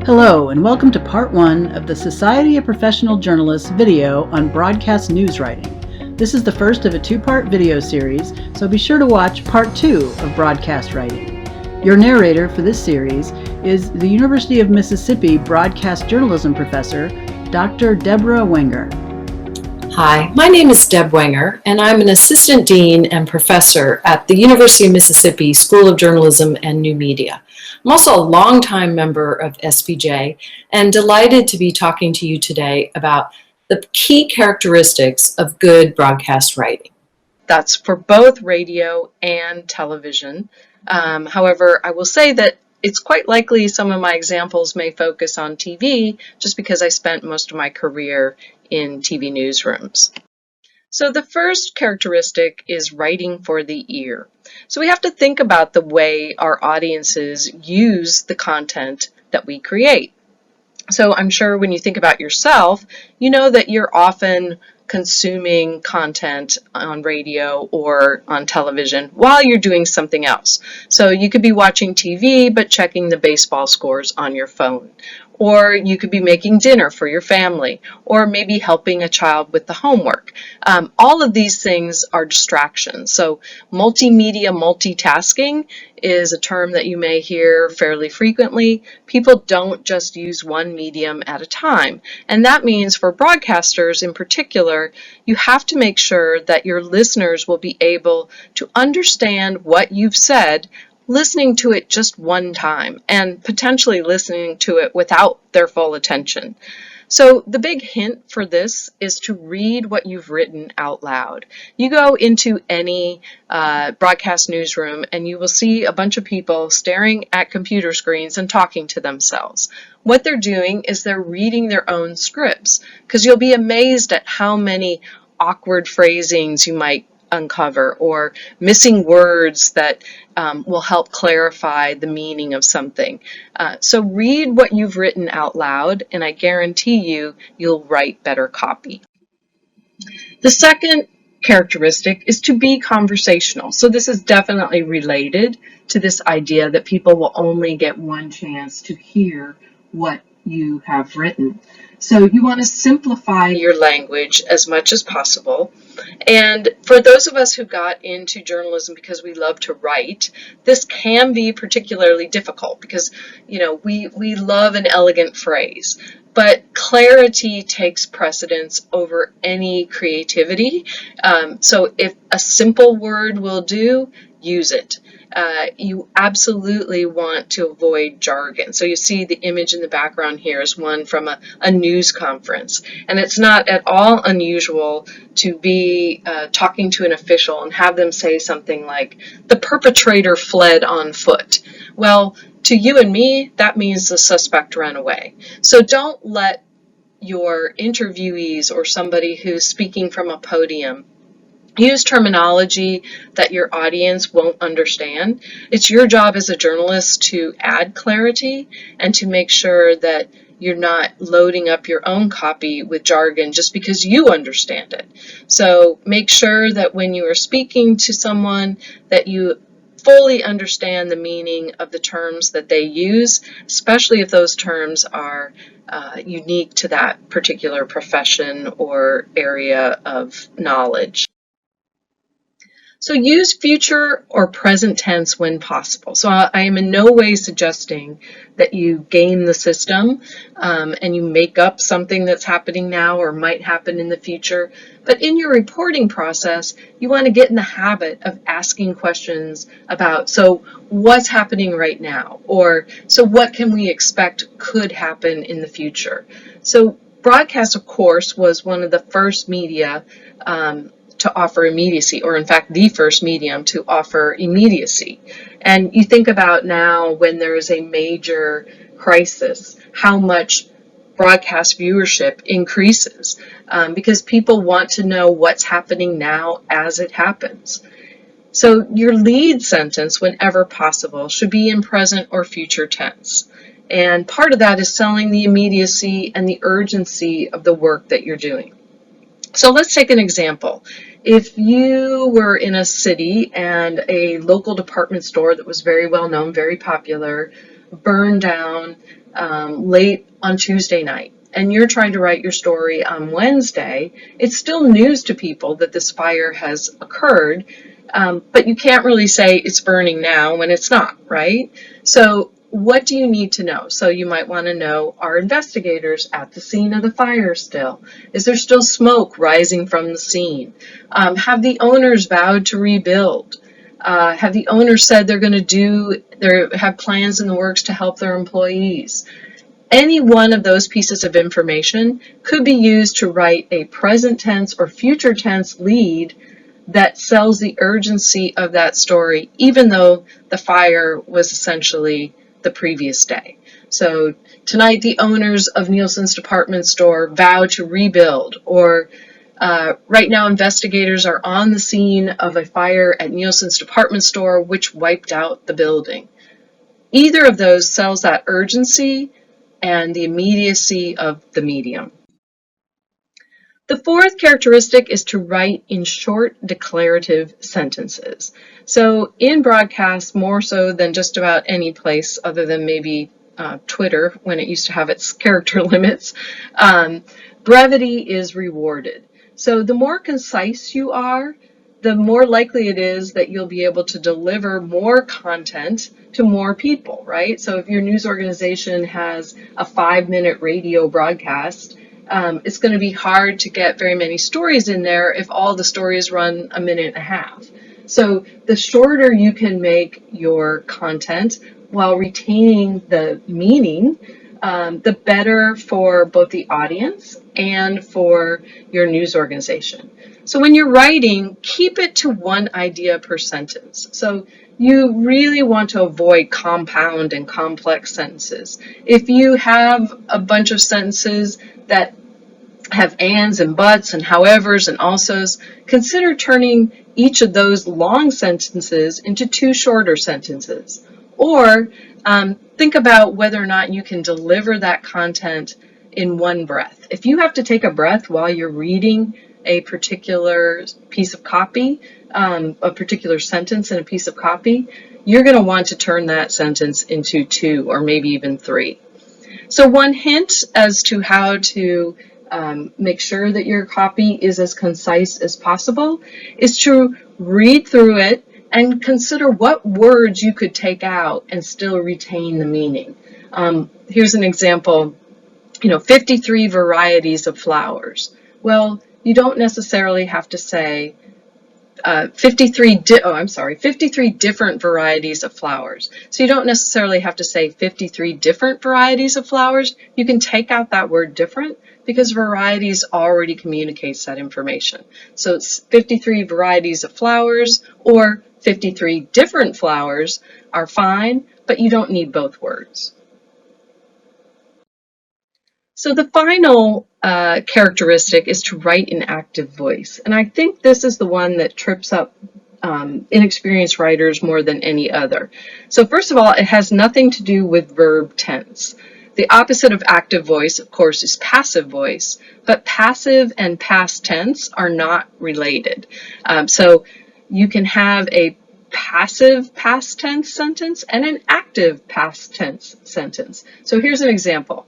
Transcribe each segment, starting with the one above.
Hello, and welcome to Part 1 of the Society of Professional Journalists video on broadcast news writing. This is the first of a two-part video series, so be sure to watch Part 2 of broadcast writing. Your narrator for this series is the University of Mississippi broadcast journalism professor, Dr. Deborah Wenger. Hi, my name is Deb Wenger, and I'm an assistant dean and professor at the University of Mississippi School of Journalism and New Media. I'm also a longtime member of SPJ and delighted to be talking to you today about the key characteristics of good broadcast writing. That's for both radio and television. However, I will say that it's quite likely some of my examples may focus on TV just because I spent most of my career in TV newsrooms. So the first characteristic is writing for the ear. So we have to think about the way our audiences use the content that we create. So I'm sure when you think about yourself, you know that you're often consuming content on radio or on television while you're doing something else. So you could be watching TV but checking the baseball scores on your phone. Or you could be making dinner for your family, or maybe helping a child with the homework. All of these things are distractions. So multimedia multitasking is a term that you may hear fairly frequently. People don't just use one medium at a time. And that means for broadcasters in particular, you have to make sure that your listeners will be able to understand what you've said, listening to it just one time and potentially listening to it without their full attention. So the big hint for this is to read what you've written out loud. You go into any broadcast newsroom and you will see a bunch of people staring at computer screens and talking to themselves. What they're doing is they're reading their own scripts, because you'll be amazed at how many awkward phrasings you might uncover or missing words that will help clarify the meaning of something. So read what you've written out loud, and I guarantee you'll write better copy. The second characteristic is to be conversational. So this is definitely related to this idea that people will only get one chance to hear what you have written. So you want to simplify your language as much as possible. And for those of us who got into journalism because we love to write, this can be particularly difficult because, we love an elegant phrase. But clarity takes precedence over any creativity. So if a simple word will do, use it. You absolutely want to avoid jargon. So you see the image in the background here is one from a news conference. And it's not at all unusual to be talking to an official and have them say something like, "The perpetrator fled on foot." Well, to you and me, that means the suspect ran away. So don't let your interviewees or somebody who's speaking from a podium use terminology that your audience won't understand. It's your job as a journalist to add clarity and to make sure that you're not loading up your own copy with jargon just because you understand it. So make sure that when you are speaking to someone that you fully understand the meaning of the terms that they use, especially if those terms are unique to that particular profession or area of knowledge. So use future or present tense when possible. So I am in no way suggesting that you game the system and you make up something that's happening now or might happen in the future. But in your reporting process, you want to get in the habit of asking questions about, so what's happening right now? Or so what can we expect could happen in the future? So broadcast, of course, was one of the first media to offer immediacy, or in fact the first medium to offer immediacy. And you think about now when there is a major crisis, how much broadcast viewership increases because people want to know what's happening now as it happens. So your lead sentence, whenever possible, should be in present or future tense. And part of that is selling the immediacy and the urgency of the work that you're doing. So let's take an example. If you were in a city and a local department store that was very well known, very popular, burned down late on Tuesday night, and you're trying to write your story on Wednesday, it's still news to people that this fire has occurred, but you can't really say it's burning now when it's not, right? So what do you need to know? So you might want to know, are investigators at the scene of the fire still? Is there still smoke rising from the scene? Have the owners vowed to rebuild? Have the owners said they're going to have plans in the works to help their employees? Any one of those pieces of information could be used to write a present tense or future tense lead that sells the urgency of that story, even though the fire was essentially the previous day. So tonight, the owners of Nielsen's department store vow to rebuild, or right now, investigators are on the scene of a fire at Nielsen's department store, which wiped out the building. Either of those sells that urgency and the immediacy of the medium. The fourth characteristic is to write in short declarative sentences. So in broadcast, more so than just about any place other than maybe Twitter when it used to have its character limits, brevity is rewarded. So the more concise you are, the more likely it is that you'll be able to deliver more content to more people, right? So if your news organization has a 5-minute radio broadcast, it's going to be hard to get very many stories in there if all the stories run a minute and a half. So the shorter you can make your content while retaining the meaning, the better for both the audience and for your news organization. So when you're writing, keep it to one idea per sentence. So you really want to avoid compound and complex sentences. If you have a bunch of sentences that have ands and buts and howevers and alsos, consider turning each of those long sentences into 2 shorter sentences. Or think about whether or not you can deliver that content in one breath. If you have to take a breath while you're reading a particular piece of copy, a particular sentence in a piece of copy, you're going to want to turn that sentence into 2 or maybe even 3. So one hint as to how to make sure that your copy is as concise as possible is to read through it and consider what words you could take out and still retain the meaning. Here's an example, 53 varieties of flowers. Well, you don't necessarily have to say 53 different varieties of flowers. So you don't necessarily have to say 53 different varieties of flowers. You can take out that word different because varieties already communicates that information. So it's 53 varieties of flowers or 53 different flowers are fine, but you don't need both words. So the final characteristic is to write in active voice. And I think this is the one that trips up inexperienced writers more than any other. So first of all, it has nothing to do with verb tense. The opposite of active voice, of course, is passive voice, but passive and past tense are not related. So you can have a passive past tense sentence and an active past tense sentence. So here's an example.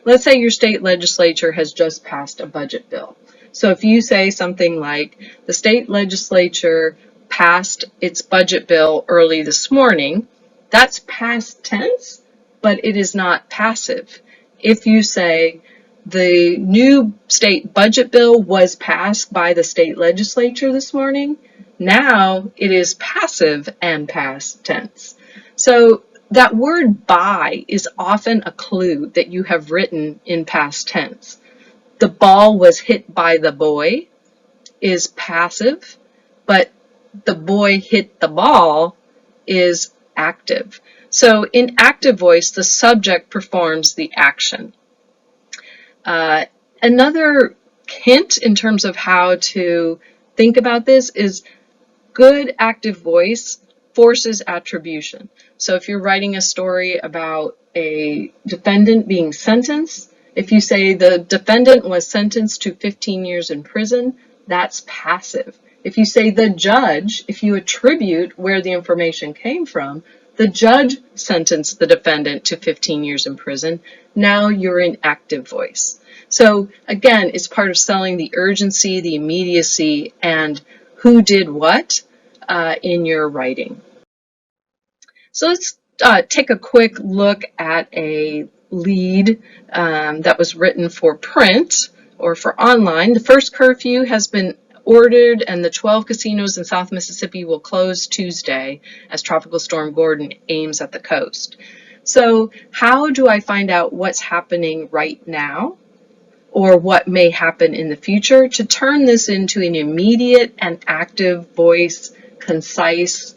Let's say your state legislature has just passed a budget bill. So if you say something like, the state legislature passed its budget bill early this morning, that's past tense, but it is not passive. If you say, the new state budget bill was passed by the state legislature this morning, now it is passive and past tense. So that word by is often a clue that you have written in past tense. The ball was hit by the boy is passive, but the boy hit the ball is active. So in active voice, the subject performs the action. Another hint in terms of how to think about this is good active voice forces attribution. So if you're writing a story about a defendant being sentenced, if you say the defendant was sentenced to 15 years in prison, that's passive. If you say the judge, if you attribute where the information came from, The judge sentenced the defendant to 15 years in prison. Now you're in active voice. So again, it's part of selling the urgency, the immediacy, and who did what in your writing. So let's take a quick look at a lead that was written for print or for online. The first curfew has been ordered, and the 12 casinos in South Mississippi will close Tuesday as Tropical Storm Gordon aims at the coast. So how do I find out what's happening right now or what may happen in the future to turn this into an immediate and active voice, concise,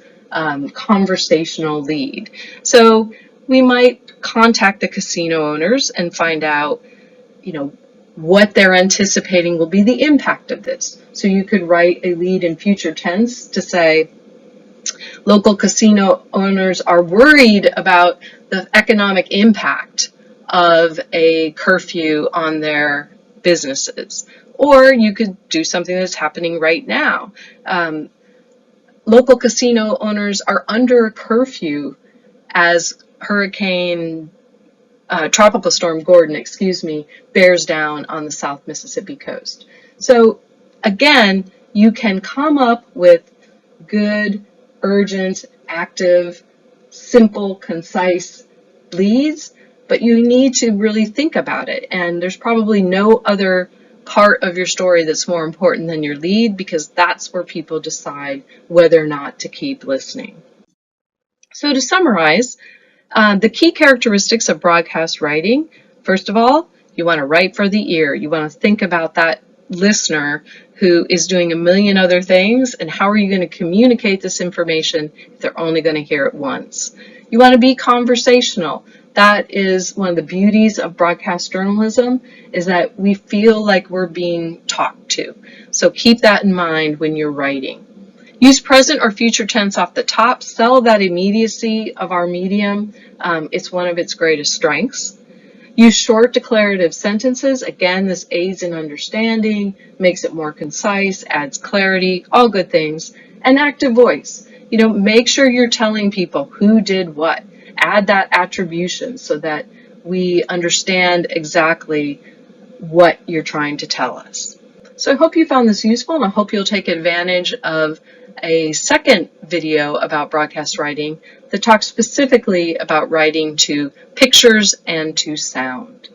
conversational lead? So we might contact the casino owners and find out, what they're anticipating will be the impact of this. So you could write a lead in future tense to say, local casino owners are worried about the economic impact of a curfew on their businesses. Or you could do something that's happening right now. Local casino owners are under a curfew as Tropical Storm Gordon, bears down on the South Mississippi coast. So again, you can come up with good, urgent, active, simple, concise leads, but you need to really think about it. And there's probably no other part of your story that's more important than your lead, because that's where people decide whether or not to keep listening. So to summarize, the key characteristics of broadcast writing: first of all, you want to write for the ear. You want to think about that listener who is doing a million other things, and how are you going to communicate this information if they're only going to hear it once? You want to be conversational. That is one of the beauties of broadcast journalism, is that we feel like we're being talked to. So keep that in mind when you're writing. Use present or future tense off the top. Sell that immediacy of our medium. It's one of its greatest strengths. Use short declarative sentences. Again, this aids in understanding, makes it more concise, adds clarity, all good things. And active voice. Make sure you're telling people who did what. Add that attribution so that we understand exactly what you're trying to tell us. So I hope you found this useful, and I hope you'll take advantage of a second video about broadcast writing that talks specifically about writing to pictures and to sound.